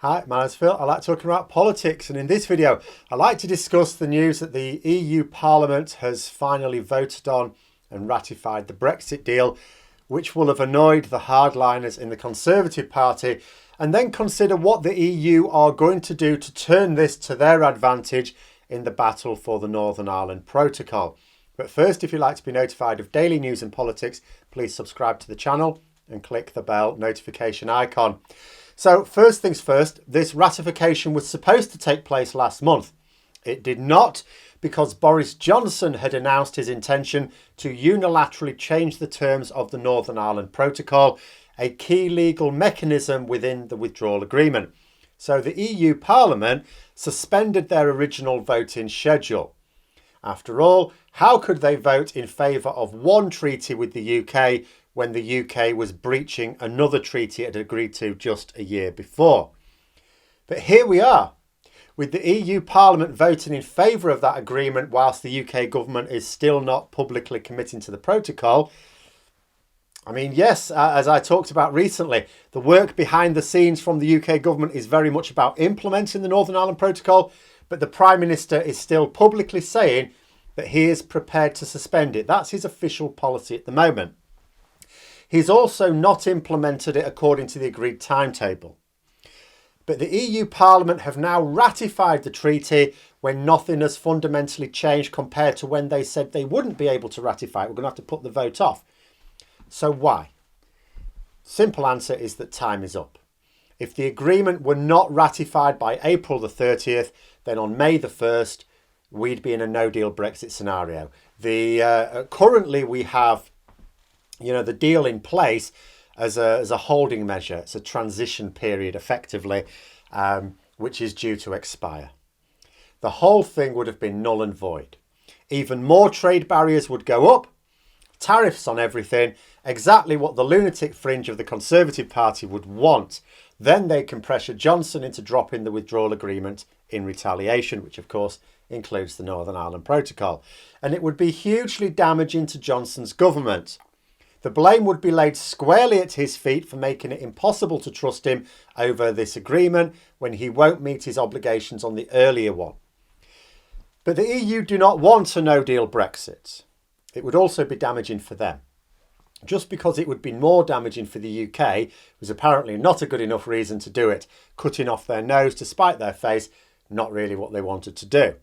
Hi, my name's Phil. I like talking about politics, and in this video I like to discuss the news that the EU Parliament has finally voted on and ratified the Brexit deal, which will have annoyed the hardliners in the Conservative Party, and then consider what the EU are going to do to turn this to their advantage in the battle for the Northern Ireland Protocol. But first, if you'd like to be notified of daily news and politics, please subscribe to the channel and click the bell notification icon. So first things first, this ratification was supposed to take place last month. It did not, because Boris Johnson had announced his intention to unilaterally change the terms of the Northern Ireland Protocol, a key legal mechanism within the withdrawal agreement. So the EU Parliament suspended their original voting schedule. After all, how could they vote in favour of one treaty with the UK when the UK was breaching another treaty it had agreed to just a year before? But here we are, with the EU Parliament voting in favour of that agreement whilst the UK government is still not publicly committing to the protocol. I mean, yes, as I talked about recently, the work behind the scenes from the UK government is very much about implementing the Northern Ireland Protocol, but the Prime Minister is still publicly saying that he is prepared to suspend it. That's his official policy at the moment. He's also not implemented it according to the agreed timetable. But the EU Parliament have now ratified the treaty when nothing has fundamentally changed compared to when they said they wouldn't be able to ratify it. We're going to have to put the vote off. So why? Simple answer is that time is up. If the agreement were not ratified by April the 30th, then on May the 1st, we'd be in a no-deal Brexit scenario. Currently we have the deal in place as a holding measure. It's a transition period, effectively, which is due to expire. The whole thing would have been null and void. Even more trade barriers would go up, tariffs on everything, exactly what the lunatic fringe of the Conservative Party would want. Then they can pressure Johnson into dropping the withdrawal agreement in retaliation, which of course includes the Northern Ireland Protocol. And it would be hugely damaging to Johnson's government. The blame would be laid squarely at his feet for making it impossible to trust him over this agreement when he won't meet his obligations on the earlier one. But the EU do not want a no-deal Brexit. It would also be damaging for them. Just because it would be more damaging for the UK was apparently not a good enough reason to do it. Cutting off their nose to spite their face, not really what they wanted to do.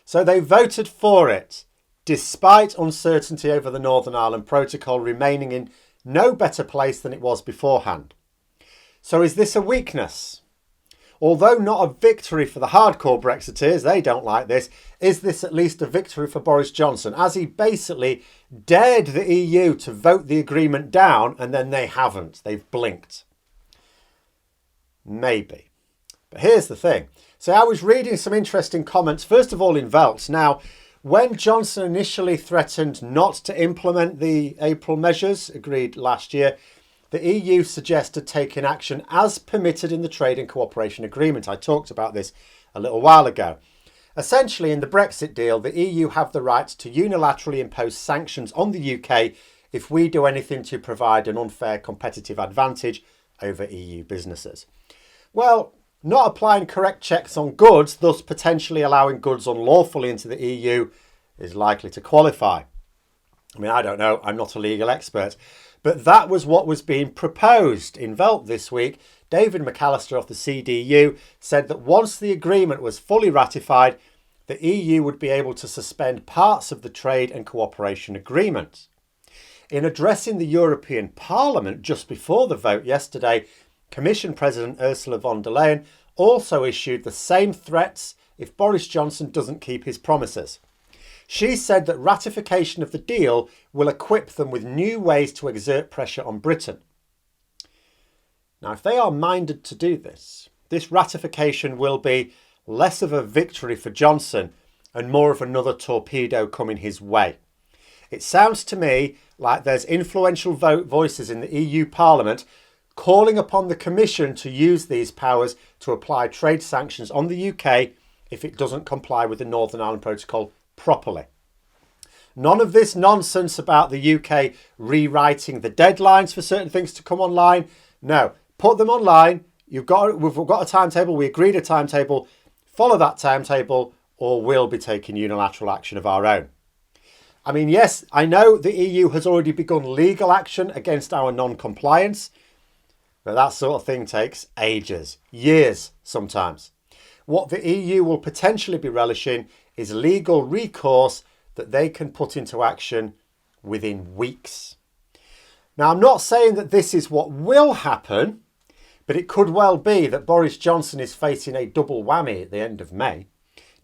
So they voted for it, despite uncertainty over the Northern Ireland Protocol remaining in no better place than it was beforehand. So is this a weakness? Although not a victory for the hardcore Brexiteers, they don't like this, is this at least a victory for Boris Johnson, as he basically dared the EU to vote the agreement down and then they haven't. They've blinked. Maybe. But here's the thing. So I was reading some interesting comments, first of all in Veldt. Now, when Johnson initially threatened not to implement the April measures agreed last year, the EU suggested taking action as permitted in the Trade and Cooperation Agreement. I talked about this a little while ago. Essentially, in the Brexit deal, the EU have the right to unilaterally impose sanctions on the UK if we do anything to provide an unfair competitive advantage over EU businesses. Well, not applying correct checks on goods, thus potentially allowing goods unlawfully into the EU, is likely to qualify. I mean, I don't know, I'm not a legal expert, but that was what was being proposed in Veldt this week. David McAllister of the CDU said that once the agreement was fully ratified, the EU would be able to suspend parts of the Trade and Cooperation Agreement. In addressing the European Parliament just before the vote yesterday, Commission President Ursula von der Leyen also issued the same threats if Boris Johnson doesn't keep his promises. She said that ratification of the deal will equip them with new ways to exert pressure on Britain. Now, if they are minded to do this, this ratification will be less of a victory for Johnson and more of another torpedo coming his way. It sounds to me like there's influential voices in the EU Parliament calling upon the Commission to use these powers to apply trade sanctions on the UK if it doesn't comply with the Northern Ireland Protocol properly. None of this nonsense about the UK rewriting the deadlines for certain things to come online. No, put them online. we've got a timetable, we agreed a timetable, follow that timetable, or we'll be taking unilateral action of our own. I mean, yes, I know the EU has already begun legal action against our non-compliance, but that sort of thing takes ages, years sometimes. What the EU will potentially be relishing is legal recourse that they can put into action within weeks. Now, I'm not saying that this is what will happen, but it could well be that Boris Johnson is facing a double whammy at the end of May.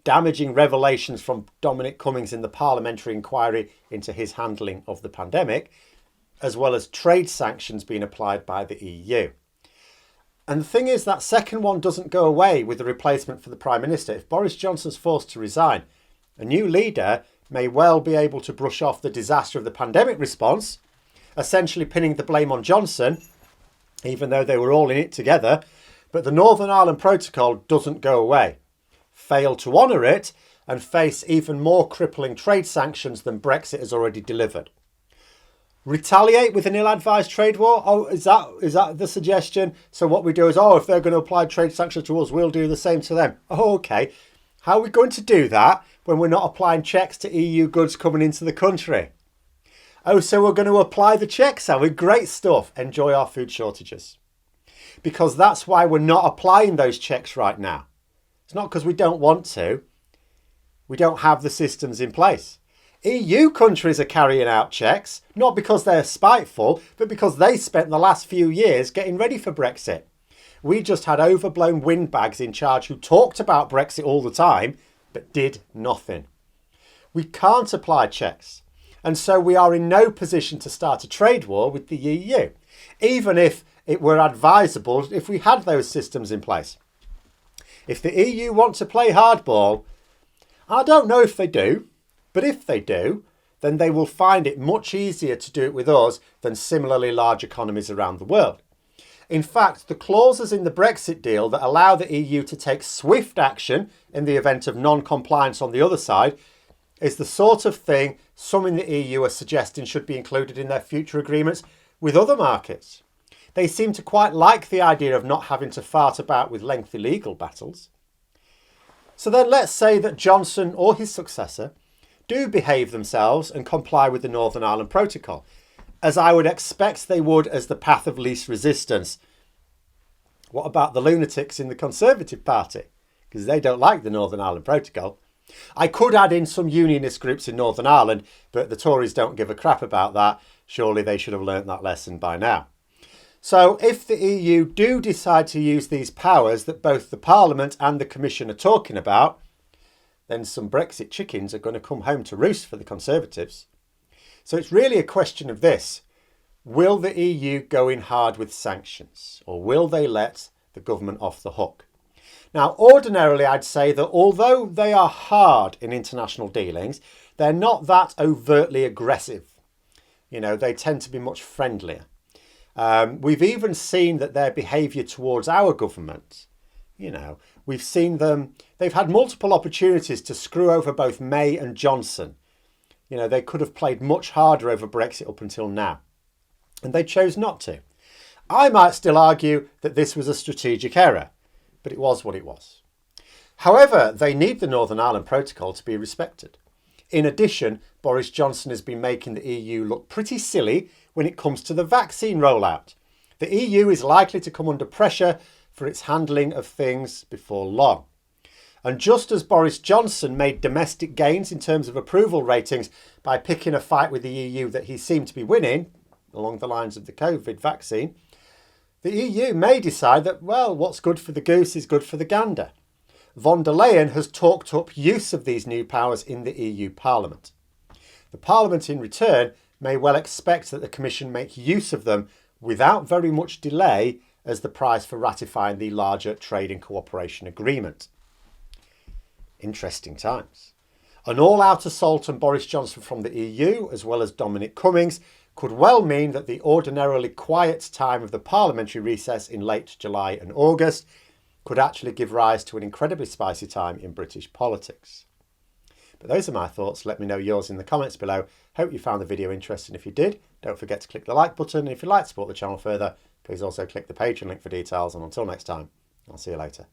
Damaging revelations from Dominic Cummings in the parliamentary inquiry into his handling of the pandemic, as well as trade sanctions being applied by the EU. And the thing is, that second one doesn't go away with the replacement for the Prime Minister. If Boris Johnson's forced to resign, a new leader may well be able to brush off the disaster of the pandemic response, essentially pinning the blame on Johnson, even though they were all in it together. But the Northern Ireland Protocol doesn't go away. Fail to honour it and face even more crippling trade sanctions than Brexit has already delivered. Retaliate with an ill-advised trade war? Oh, is that the suggestion? So what we do is, if they're going to apply trade sanctions to us, we'll do the same to them. Oh, okay. How are we going to do that when we're not applying checks to EU goods coming into the country? Oh, so we're going to apply the checks, are we? Great stuff. Enjoy our food shortages. Because that's why we're not applying those checks right now. It's not because we don't want to. We don't have the systems in place. EU countries are carrying out checks, not because they're spiteful, but because they spent the last few years getting ready for Brexit. We just had overblown windbags in charge who talked about Brexit all the time, but did nothing. We can't apply checks. And so we are in no position to start a trade war with the EU, even if it were advisable if we had those systems in place. If the EU want to play hardball, I don't know if they do, but if they do, then they will find it much easier to do it with us than similarly large economies around the world. In fact, the clauses in the Brexit deal that allow the EU to take swift action in the event of non-compliance on the other side is the sort of thing some in the EU are suggesting should be included in their future agreements with other markets. They seem to quite like the idea of not having to fart about with lengthy legal battles. So then let's say that Johnson or his successor do behave themselves and comply with the Northern Ireland Protocol, as I would expect they would as the path of least resistance. What about the lunatics in the Conservative Party? Because they don't like the Northern Ireland Protocol. I could add in some unionist groups in Northern Ireland, but the Tories don't give a crap about that. Surely they should have learnt that lesson by now. So if the EU do decide to use these powers that both the Parliament and the Commission are talking about, then some Brexit chickens are going to come home to roost for the Conservatives. So it's really a question of this. Will the EU go in hard with sanctions, or will they let the government off the hook? Now, ordinarily, I'd say that although they are hard in international dealings, they're not that overtly aggressive. They tend to be much friendlier. We've even seen that their behaviour towards our government, we've seen them, they've had multiple opportunities to screw over both May and Johnson. They could have played much harder over Brexit up until now, and they chose not to. I might still argue that this was a strategic error, but it was what it was. However, they need the Northern Ireland Protocol to be respected. In addition, Boris Johnson has been making the EU look pretty silly when it comes to the vaccine rollout. The EU is likely to come under pressure for its handling of things before long. And just as Boris Johnson made domestic gains in terms of approval ratings by picking a fight with the EU that he seemed to be winning, along the lines of the COVID vaccine, the EU may decide that, what's good for the goose is good for the gander. Von der Leyen has talked up use of these new powers in the EU Parliament. The Parliament, in return, may well expect that the Commission make use of them without very much delay as the price for ratifying the larger trade and cooperation agreement. Interesting times. An all-out assault on Boris Johnson from the EU, as well as Dominic Cummings, could well mean that the ordinarily quiet time of the parliamentary recess in late July and August could actually give rise to an incredibly spicy time in British politics. But those are my thoughts. Let me know yours in the comments below. Hope you found the video interesting. If you did, don't forget to click the like button. And if you'd like to support the channel further, Please also click the Patreon link for details, and until next time, I'll see you later.